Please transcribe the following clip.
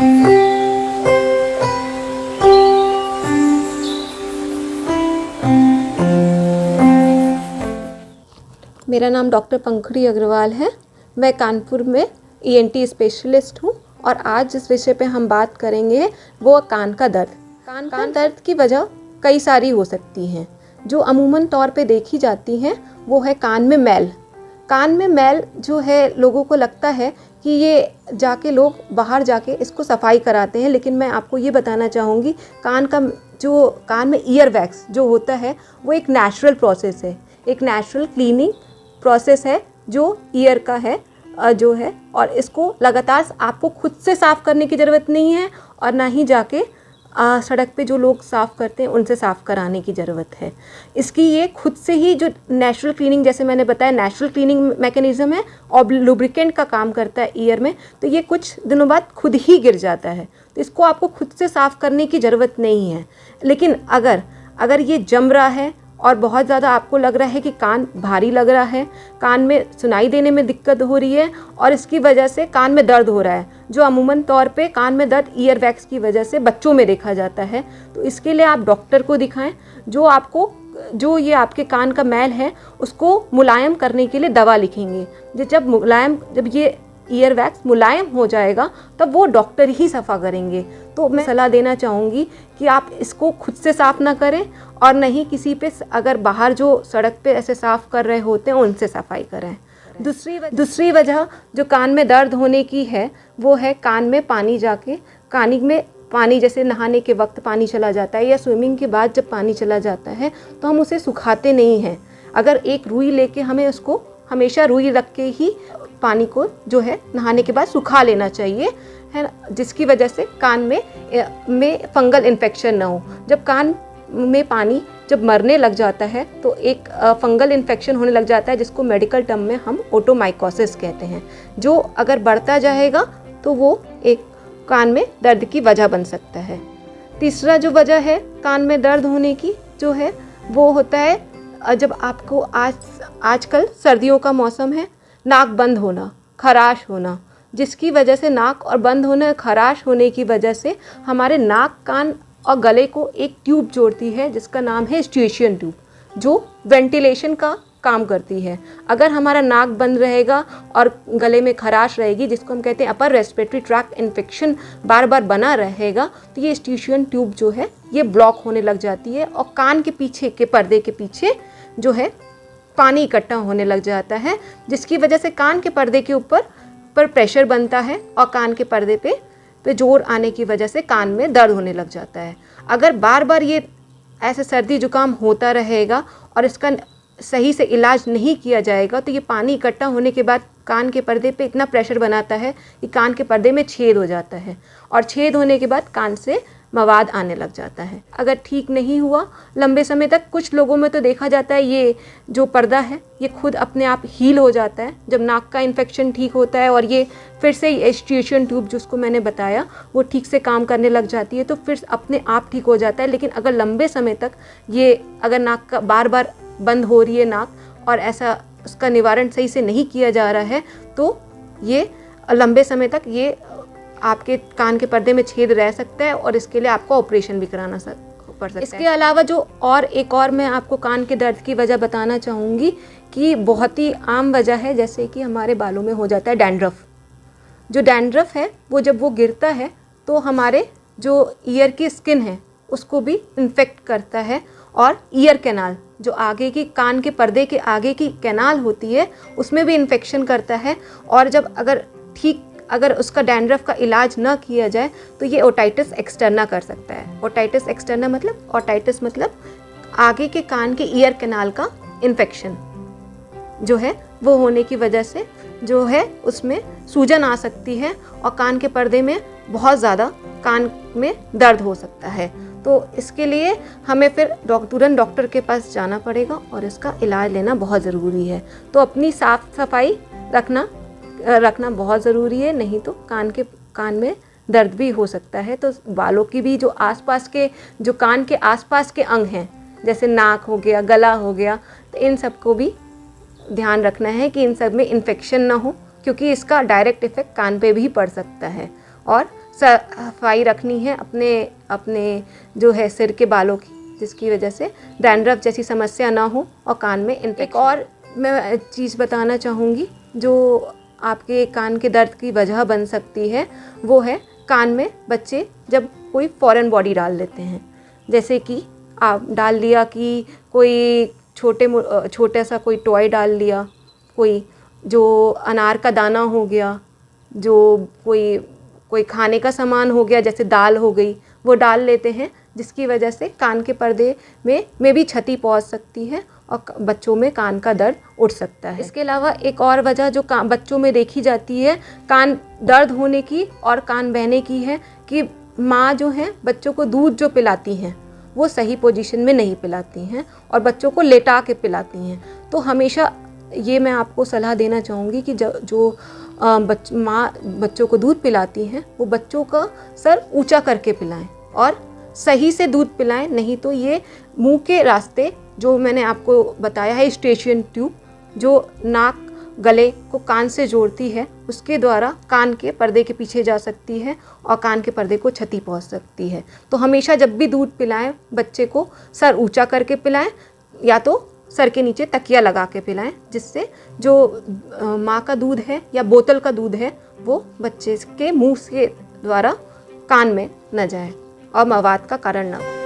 मेरा नाम डॉक्टर पंखुड़ी अग्रवाल है। मैं कानपुर में ईएनटी स्पेशलिस्ट हूँ और आज जिस विषय पे हम बात करेंगे वो कान का दर्द। कान दर्द की वजह कई सारी हो सकती हैं। जो अमूमन तौर पे देखी जाती हैं वो है कान में मैल। कान में मैल जो है लोगों को लगता है कि ये जाके लोग बाहर जाके इसको सफाई कराते हैं, लेकिन मैं आपको ये बताना चाहूँगी कान में ईयर वैक्स जो होता है वो एक नेचुरल प्रोसेस है, एक नेचुरल क्लीनिंग प्रोसेस है जो ईयर का है जो है, और इसको लगातार आपको खुद से साफ़ करने की ज़रूरत नहीं है और ना ही जाके सड़क पे जो लोग साफ़ करते हैं उनसे साफ़ कराने की ज़रूरत है। इसकी ये खुद से ही जो नेचुरल क्लीनिंग, जैसे मैंने बताया, नेचुरल क्लीनिंग मैकेनिज़्म है और लुब्रिकेंट का काम करता है ईयर में, तो ये कुछ दिनों बाद खुद ही गिर जाता है। तो इसको आपको खुद से साफ़ करने की ज़रूरत नहीं है। लेकिन अगर ये जम रहा है और बहुत ज़्यादा आपको लग रहा है कि कान भारी लग रहा है, कान में सुनाई देने में दिक्कत हो रही है और इसकी वजह से कान में दर्द हो रहा है, जो अमूमन तौर पे कान में दर्द ईयर वैक्स की वजह से बच्चों में देखा जाता है, तो इसके लिए आप डॉक्टर को दिखाएं जो ये आपके कान का मैल है उसको मुलायम करने के लिए दवा लिखेंगे। जब ये ईयर वैक्स मुलायम हो जाएगा तब वो डॉक्टर ही सफ़ा करेंगे। तो मैं सलाह देना चाहूँगी कि आप इसको खुद से साफ़ ना करें और नहीं किसी पे, अगर बाहर जो सड़क पे ऐसे साफ़ कर रहे होते हैं उनसे सफाई करें। दूसरी वजह जो कान में दर्द होने की है वो है कान में पानी जैसे नहाने के वक्त पानी चला जाता है या स्विमिंग के बाद जब पानी चला जाता है तो हम उसे सुखाते नहीं हैं। अगर एक रुई लेके हमें उसको हमेशा रुई रख के ही पानी को जो है नहाने के बाद सुखा लेना चाहिए, है ना, जिसकी वजह से कान में फंगल इन्फेक्शन ना हो। जब कान में पानी जब मरने लग जाता है तो एक फंगल इन्फेक्शन होने लग जाता है जिसको मेडिकल टर्म में हम ओटोमाइकोसिस कहते हैं, जो अगर बढ़ता जाएगा तो वो एक कान में दर्द की वजह बन सकता है। तीसरा जो वजह है कान में दर्द होने की जो है वो होता है जब आपको आजकल सर्दियों का मौसम है, नाक बंद होना, खराश होना, जिसकी वजह से नाक और बंद होने खराश होने की वजह से हमारे नाक, कान और गले को एक ट्यूब जोड़ती है जिसका नाम है स्ट्यूशियन ट्यूब, जो वेंटिलेशन का काम करती है। अगर हमारा नाक बंद रहेगा और गले में खराश रहेगी, जिसको हम कहते हैं अपर रेस्पिरेटरी ट्रैक्ट इन्फेक्शन, बार बार बना रहेगा, तो ये स्ट्यूशियन ट्यूब जो है ये ब्लॉक होने लग जाती है और कान के पीछे के पर्दे के पीछे जो है पानी इकट्ठा होने लग जाता है, जिसकी वजह से कान के पर्दे के ऊपर प्रेशर बनता है और कान के पर्दे पे जोर आने की वजह से कान में दर्द होने लग जाता है। अगर बार बार ये ऐसे सर्दी जुकाम होता रहेगा और इसका सही से इलाज नहीं किया जाएगा तो ये पानी इकट्ठा होने के बाद कान के पर्दे पे इतना प्रेशर बनाता है कि कान के पर्दे में छेद हो जाता है और छेद होने के बाद कान से मवाद आने लग जाता है। अगर ठीक नहीं हुआ लंबे समय तक, कुछ लोगों में तो देखा जाता है ये जो पर्दा है ये खुद अपने आप हील हो जाता है जब नाक का इन्फेक्शन ठीक होता है और ये फिर से स्ट्यूशियन ट्यूब जिसको मैंने बताया वो ठीक से काम करने लग जाती है तो फिर अपने आप ठीक हो जाता है। लेकिन अगर लंबे समय तक अगर नाक का बार बार बंद हो रही है नाक और ऐसा उसका निवारण सही से नहीं किया जा रहा है तो ये लंबे समय तक ये आपके कान के पर्दे में छेद रह सकता है और इसके लिए आपको ऑपरेशन भी कराना पड़ सकता है। इसके अलावा जो एक और मैं आपको कान के दर्द की वजह बताना चाहूँगी कि बहुत ही आम वजह है, जैसे कि हमारे बालों में हो जाता है डैंड्रफ। जो डैंड्रफ है वो जब वो गिरता है तो हमारे जो ईयर की स्किन है उसको भी इन्फेक्ट करता है और ईयर कैनाल, जो आगे की कान के पर्दे के आगे की कैनाल होती है, उसमें भी इन्फेक्शन करता है। और जब अगर उसका डैंड्रफ का इलाज ना किया जाए तो ये ओटाइटिस एक्सटर्ना कर सकता है। ओटाइटिस एक्सटर्ना मतलब आगे के कान के ईयर कैनाल का इन्फेक्शन जो है वो होने की वजह से जो है उसमें सूजन आ सकती है और कान के पर्दे में बहुत ज़्यादा कान में दर्द हो सकता है। तो इसके लिए हमें फिर तुरंत डॉक्टर के पास जाना पड़ेगा और इसका इलाज लेना बहुत ज़रूरी है। तो अपनी साफ़ सफाई रखना बहुत ज़रूरी है, नहीं तो कान में दर्द भी हो सकता है। तो बालों की भी जो कान के आसपास के अंग हैं, जैसे नाक हो गया, गला हो गया, तो इन सब को भी ध्यान रखना है कि इन सब में इन्फेक्शन ना हो, क्योंकि इसका डायरेक्ट इफ़ेक्ट कान पे भी पड़ सकता है। और सफाई रखनी है अपने अपने जो है सिर के बालों की, जिसकी वजह से डैंड्रफ जैसी समस्या ना हो और कान में इन्फेक्शन। एक और मैं चीज़ बताना चाहूँगी जो आपके कान के दर्द की वजह बन सकती है, वो है कान में बच्चे जब कोई फॉरेन बॉडी डाल देते हैं। जैसे कि आप डाल लिया कि कोई छोटा सा कोई टॉय डाल लिया, कोई जो अनार का दाना हो गया, जो कोई खाने का सामान हो गया जैसे दाल हो गई, वो डाल लेते हैं, जिसकी वजह से कान के पर्दे में भी क्षति पहुंच सकती है और बच्चों में कान का दर्द उठ सकता है। इसके अलावा एक और वजह जो बच्चों में देखी जाती है कान दर्द होने की और कान बहने की है कि माँ जो है बच्चों को दूध जो पिलाती हैं वो सही पोजीशन में नहीं पिलाती हैं और बच्चों को लेटा के पिलाती हैं। तो हमेशा ये मैं आपको सलाह देना चाहूँगी कि जो माँ बच्चों को दूध पिलाती हैं वो बच्चों का सर ऊंचा करके पिलाएं और सही से दूध पिलाएं, नहीं तो ये मुंह के रास्ते जो मैंने आपको बताया है स्टेशियन ट्यूब जो नाक गले को कान से जोड़ती है, उसके द्वारा कान के पर्दे के पीछे जा सकती है और कान के पर्दे को क्षति पहुंच सकती है। तो हमेशा जब भी दूध पिलाएं बच्चे को सर ऊंचा करके पिलाएं या तो सर के नीचे तकिया लगा के पिलाएं, जिससे जो माँ का दूध है या बोतल का दूध है वो बच्चे के मुंह के द्वारा कान में न जाए और मवाद का कारण न हो।